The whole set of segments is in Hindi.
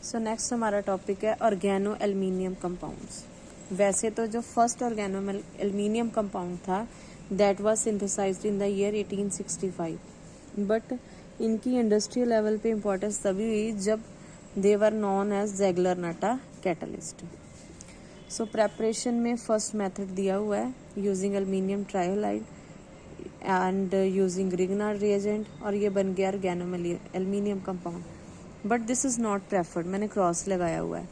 सो नेक्स्ट हमारा टॉपिक है ऑर्गेनो एल्युमिनियम कंपाउंड्स। वैसे तो जो फर्स्ट ऑर्गेनो एल्युमिनियम कंपाउंड था that was synthesised in the year 1865, but इनकी इंडस्ट्रियल लेवल पे इम्पोर्टेंस तभी हुई जब they were known as Ziegler Natta catalyst. So preparation में फर्स्ट मेथड दिया हुआ है using aluminium trihalide and using Grignard reagent, और ये बन गया organo aluminium compound. But this is not preferred, मैंने क्रॉस लगाया हुआ है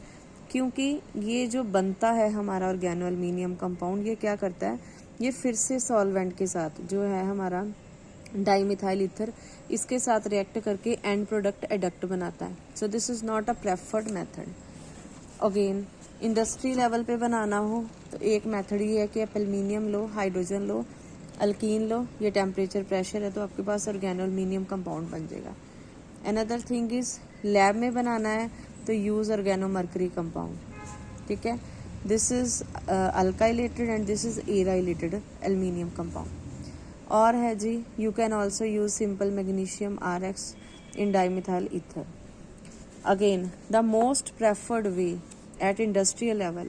क्योंकि ये जो बनता है हमारा ऑर्गेनो एल्युमिनियम कंपाउंड, ये क्या करता है, ये फिर से सॉल्वेंट के साथ जो है हमारा डाईमिथाइल ईथर, इसके साथ रिएक्ट करके एंड प्रोडक्ट एडक्ट बनाता है। So this is not a preferred method. Again industry level पे बनाना हो तो एक मेथड ये है कि आप एल्युमिनियम लो, हाइड्रोजन लो, अल्कीन लो, ये टेम्परेचर प्रेशर है तो आपके पास ऑर्गेनो एल्युमिनियम कंपाउंड बन जाएगा। अनदर थिंग इज लैब में बनाना है तो यूज ऑर्गेनो मर्करी कंपाउंड, ठीक है। This is alkylated and this is arylated aluminium compound. और है जी, you can also use simple magnesium RX in dimethyl ether. Again the most preferred way at industrial level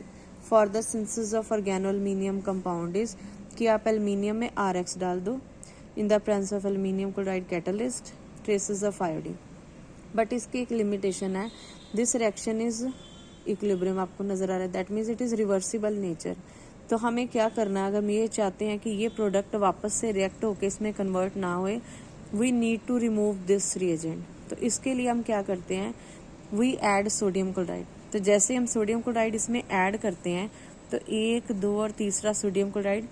for the synthesis of organo aluminium compound is कि आप एल्युमिनियम में RX डाल दो in the presence of aluminium chloride catalyst traces of iodine. But इसकी एक लिमिटेशन है, दिस रिएक्शन इज इक्विलिब्रियम, आपको नजर आ रहा है, that means it is reversible nature. तो हमें क्या करना है, अगर हम ये चाहते हैं कि ये प्रोडक्ट वापस से रिएक्ट होके इसमें कन्वर्ट ना होए, we need to remove this reagent. तो इसके लिए हम क्या करते हैं, वी ऐड सोडियम क्लोराइड। तो जैसे हम सोडियम क्लोराइड इसमें ऐड करते हैं तो 1, 2 और तीसरा सोडियम क्लोराइड,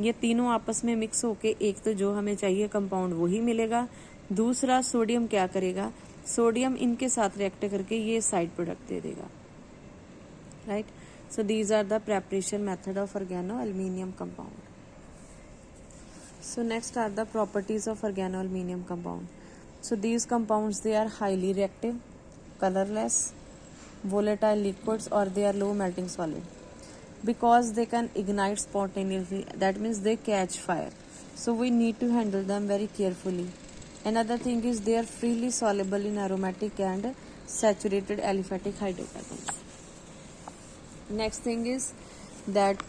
ये तीनों आपस में मिक्स होके एक तो जो हमें चाहिए कंपाउंड वही मिलेगा, दूसरा सोडियम क्या करेगा, सोडियम इनके साथ रिएक्ट करके ये साइड प्रोडक्ट दे देगा, right. So these are the preparation method of organo aluminium compound. So next are the properties of organo aluminium compound. So these compounds they are highly reactive, colorless, volatile liquids, or they are low melting solid because they can ignite spontaneously, that means they catch fire, so we need to handle them very carefully. Another thing is they are freely soluble in aromatic and saturated aliphatic hydrocarbons. Next thing is that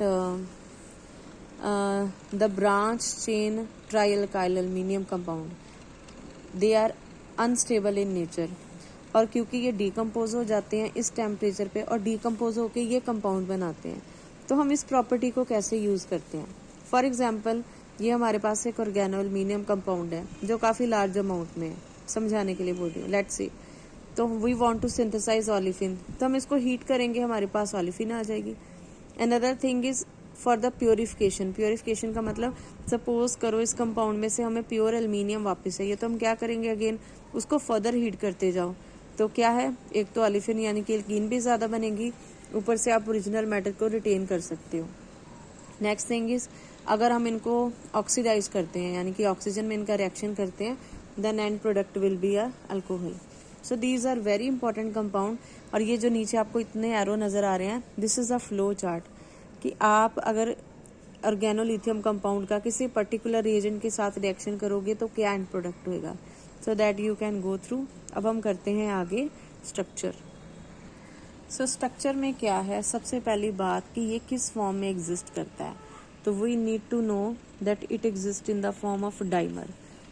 the branch chain trialkyl aluminum compound, they are unstable in nature, और क्योंकि ये डिकम्पोज हो जाते हैं इस टेम्परेचर पे और डिकम्पोज होके ये कंपाउंड बनाते हैं, तो हम इस प्रॉपर्टी को कैसे यूज़ करते हैं। फॉर एग्जांपल ये हमारे पास एक ऑर्गेनो एल्युमिनियम कंपाउंड है जो काफ़ी लार्ज अमाउंट में है, समझाने के लिए बोल रही हूँ, लेट्स सी। तो वी वांट टू सिंथेसाइज ऑलिफिन, तो हम इसको हीट करेंगे, हमारे पास ऑलिफिन आ जाएगी। Another thing is for the purification, purification का मतलब सपोज करो इस कंपाउंड में से हमें प्योर एल्युमिनियम वापस चाहिए, तो हम क्या करेंगे, अगेन उसको फर्दर हीट करते जाओ, तो क्या है, एक तो ऑलिफिन यानी कि एल्कीन भी ज़्यादा बनेगी, ऊपर से आप ओरिजिनल मैटर को रिटेन कर सकते हो। नेक्स्ट थिंग इज अगर हम इनको ऑक्सीडाइज करते हैं यानी कि ऑक्सीजन में इनका रिएक्शन करते हैं, then end product will be a alcohol. So these are very important compound. और ये जो नीचे आपको इतने एरो नज़र आ रहे हैं, this is a flow chart कि आप अगर ऑर्गेनो लिथियम कंपाउंड का किसी पर्टिकुलर रिएजेंट के साथ रिएक्शन करोगे तो क्या एंड प्रोडक्ट होएगा, so that you can go through. अब हम करते हैं आगे स्ट्रक्चर। सो स्ट्रक्चर में क्या है, सबसे पहली बात कि ये किस फॉर्म में एग्जिस्ट करता है, तो we need to know that it exist in the form of dimer.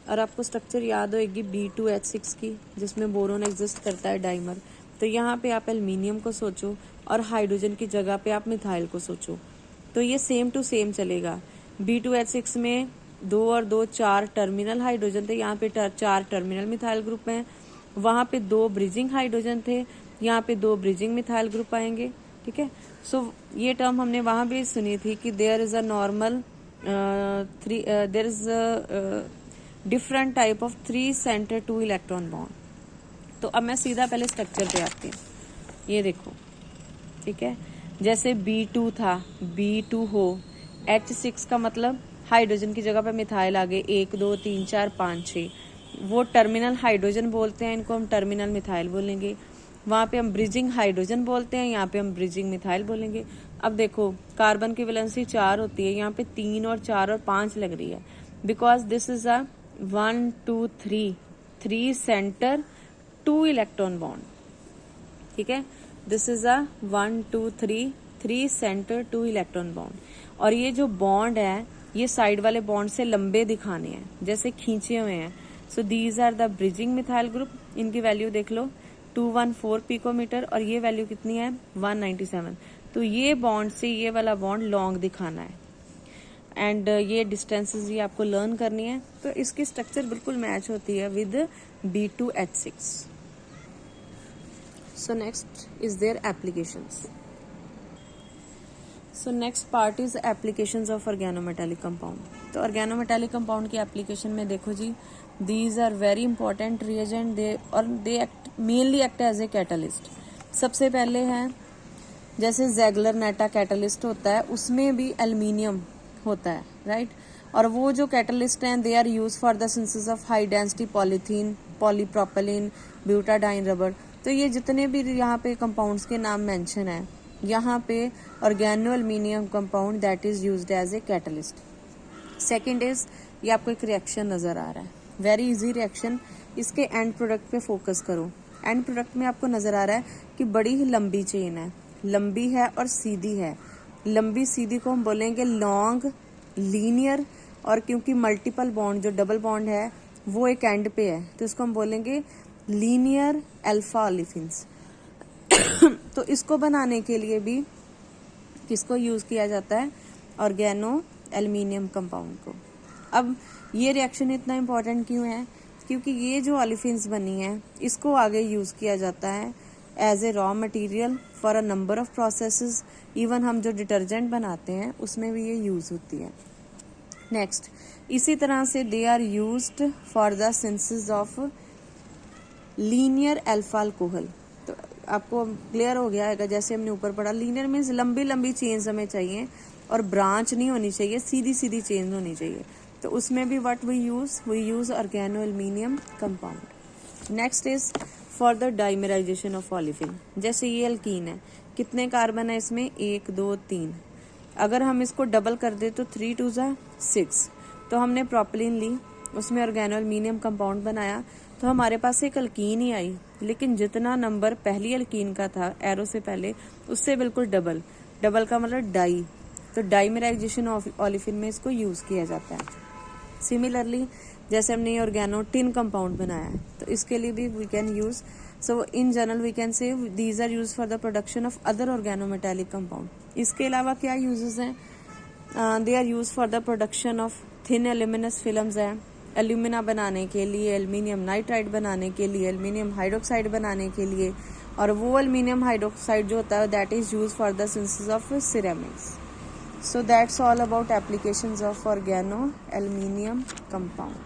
और आपको स्ट्रक्चर याद होगी B2H6 की, जिसमें बोरोन एग्जिस्ट करता है डाइमर। तो यहाँ पे आप एल्युमिनियम को सोचो और हाइड्रोजन की जगह पे आप मिथाइल को सोचो, तो ये सेम टू सेम चलेगा। B2H6 में 2 और 2 4 टर्मिनल हाइड्रोजन थे, यहाँ पे 4 टर्मिनल मिथाइल ग्रुप हैं, वहाँ पे 2 ब्रिजिंग हाइड्रोजन थे, यहाँ पे 2 ब्रिजिंग मिथाइल ग्रुप आएंगे, ठीक है। सो ये टर्म हमने वहाँ भी सुनी थी कि there is a normal there is different type of 3 centre 2 electron bond. तो अब मैं सीधा पहले स्ट्रक्चर पे आती हूँ, ये देखो, ठीक है। जैसे B2 था, B2 हो, H6 का मतलब हाइड्रोजन की जगह पे मिथाइल आ गए, 1 2 3 4 5 6, वो टर्मिनल हाइड्रोजन बोलते हैं, इनको हम टर्मिनल मिथाइल बोलेंगे। वहाँ पे हम ब्रिजिंग हाइड्रोजन बोलते हैं, यहाँ पे हम ब्रिजिंग मिथाइल बोलेंगे। अब देखो कार्बन की वैलेंसी 4 होती है, यहाँ पे 3 और 4 और 5 लग रही है, because this is a 1 2 3 centre 2 electron bond. ठीक है, this is a 1 2 3 centre 2 electron bond, और ये जो बॉन्ड है ये साइड वाले बॉन्ड से लंबे दिखाने हैं, जैसे खींचे हुए हैं। So these are the bridging methyl group. इनकी वैल्यू देख लो 214 पिकोमीटर, और ये वैल्यू कितनी है 197। तो ये बॉन्ड से ये वाला बॉन्ड लॉन्ग दिखाना है, एंड ये डिस्टेंसेस ये आपको लर्न करनी है। तो इसकी स्ट्रक्चर बिल्कुल मैच होती है with B2H6। So next is there applications. So next part is applications of organometallic compound. तो ऑर्गेनोमेटालिक कंपाउंड की एप्लीकेशन में देखो जी, these are very important reagent, they mainly act as a catalyst. सबसे पहले है जैसे ज़ेगलर नेटा कैटलिस्ट होता है, उसमें भी एल्यूमिनियम होता है, राइट। और वो जो कैटलिस्ट हैं they are use for the synthesis of high density polythene, polypropylene, butadiene rubber. तो ये जितने भी यहाँ पे कंपाउंड्स के नाम मेंशन है, यहाँ पे organo aluminium compound that is used as a catalyst. Second is, ये आपको एक रिएक्शन नजर आ रहा है, वेरी इजी रिएक्शन। इसके एंड प्रोडक्ट पे फोकस करो। एंड प्रोडक्ट में आपको नजर आ रहा है कि बड़ी ही लंबी चेन है, लंबी है और सीधी है। लंबी सीधी को हम बोलेंगे लॉन्ग, लीनियर, और क्योंकि मल्टीपल बॉन्ड जो डबल बॉन्ड है वो एक एंड पे है, तो इसको हम बोलेंगे लीनियर अल्फा ओलिफिन्स। तो इसको बनाने के लिए भी किसको यूज किया जाता है, ऑर्गेनो एल्यूमिनियम कंपाउंड को। अब ये रिएक्शन इतना इम्पोर्टेंट क्यों है, क्योंकि ये जो ओलिफिन्स बनी है इसको आगे यूज किया जाता है as a raw material for a number of processes. Even हम जो डिटर्जेंट बनाते हैं उसमें भी ये यूज होती है। नेक्स्ट, इसी तरह से they are used for the synthesis of linear alpha alcohol. तो आपको क्लियर हो गया है, जैसे हमने ऊपर पढ़ा, लीनियर मीन्स लंबी लंबी चेन्स हमें चाहिए और ब्रांच नहीं होनी चाहिए, सीधी सीधी चेन होनी चाहिए। तो उसमें भी what we use organo aluminium compound. Next is for the dimerization of olefin. जैसे ये अल्कीन है, कितने कार्बन है इसमें, 1 2 3। अगर हम इसको डबल कर दे तो 3 2 6। तो हमने प्रोपिलीन ली, उसमें ऑर्गेनो एल्यूमिनियम कंपाउंड बनाया, तो हमारे पास एक अल्कीन ही आई, लेकिन जितना नंबर पहली अल्कीन का था एरो से पहले, उससे बिल्कुल डबल। डबल का मतलब डाई। तो डाइमराइजेशन ऑफ ओलिफिन में इसको यूज किया जाता है। सिमिलरली जैसे हमने ऑर्गेनो टिन कंपाउंड बनाया है, तो इसके लिए भी we can use. So in general we can say these are use for the production of other organometallic compound. इसके अलावा क्या यूजेस हैं, they are use for the production of thin aluminous films है, एल्यूमिना बनाने के लिए, एल्यूमिनियम नाइट्राइड बनाने के लिए, एल्यूमिनियम हाइड्रोक्साइड बनाने के लिए, और वो एल्यूमिनियम हाइड्रोक्साइड जो होता है that is use for the synthesis of ceramics. So that's all about applications of organo aluminium compound.